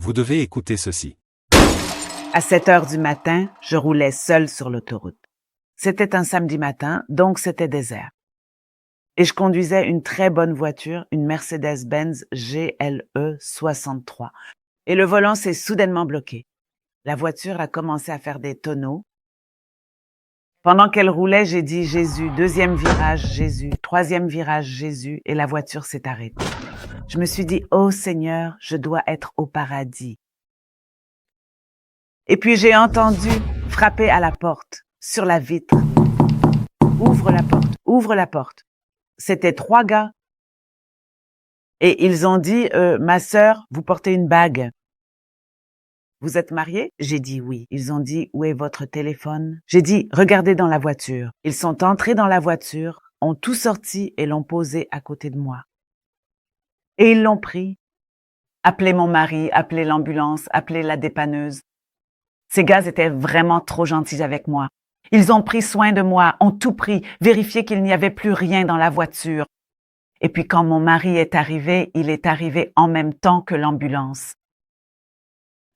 Vous devez écouter ceci. À 7 heures du matin, je roulais seule sur l'autoroute. C'était un samedi matin, donc c'était désert. Et je conduisais une très bonne voiture, une Mercedes-Benz GLE 63. Et le volant s'est soudainement bloqué. La voiture a commencé à faire des tonneaux. Pendant qu'elle roulait, j'ai dit Jésus, deuxième virage, Jésus, troisième virage, Jésus, et la voiture s'est arrêtée. Je me suis dit, oh Seigneur, je dois être au paradis. Et puis j'ai entendu frapper à la porte, sur la vitre. Ouvre la porte, ouvre la porte. C'était 3 gars. Et ils ont dit, ma sœur, vous portez une bague. Vous êtes mariée? J'ai dit oui. Ils ont dit, où est votre téléphone? J'ai dit, regardez dans la voiture. Ils sont entrés dans la voiture, ont tout sorti et l'ont posé à côté de moi. Et ils l'ont pris. Appelez mon mari, appelez l'ambulance, appelez la dépanneuse. Ces gars étaient vraiment trop gentils avec moi. Ils ont pris soin de moi, ont tout pris, vérifié qu'il n'y avait plus rien dans la voiture. Et puis quand mon mari est arrivé, il est arrivé en même temps que l'ambulance.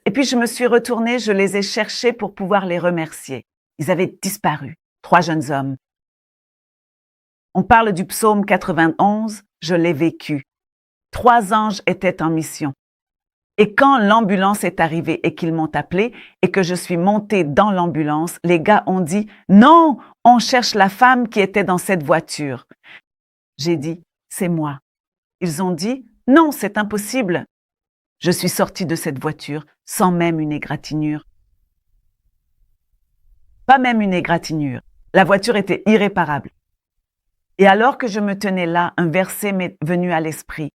Et puis je me suis retournée, je les ai cherchés pour pouvoir les remercier. Ils avaient disparu, 3 jeunes hommes. On parle du psaume 91, je l'ai vécu. 3 anges étaient en mission. Et quand l'ambulance est arrivée et qu'ils m'ont appelé et que je suis montée dans l'ambulance, les gars ont dit « Non, on cherche la femme qui était dans cette voiture. » J'ai dit « C'est moi. » Ils ont dit « Non, c'est impossible. » Je suis sortie de cette voiture sans même une égratignure. Pas même une égratignure. La voiture était irréparable. Et alors que je me tenais là, un verset m'est venu à l'esprit.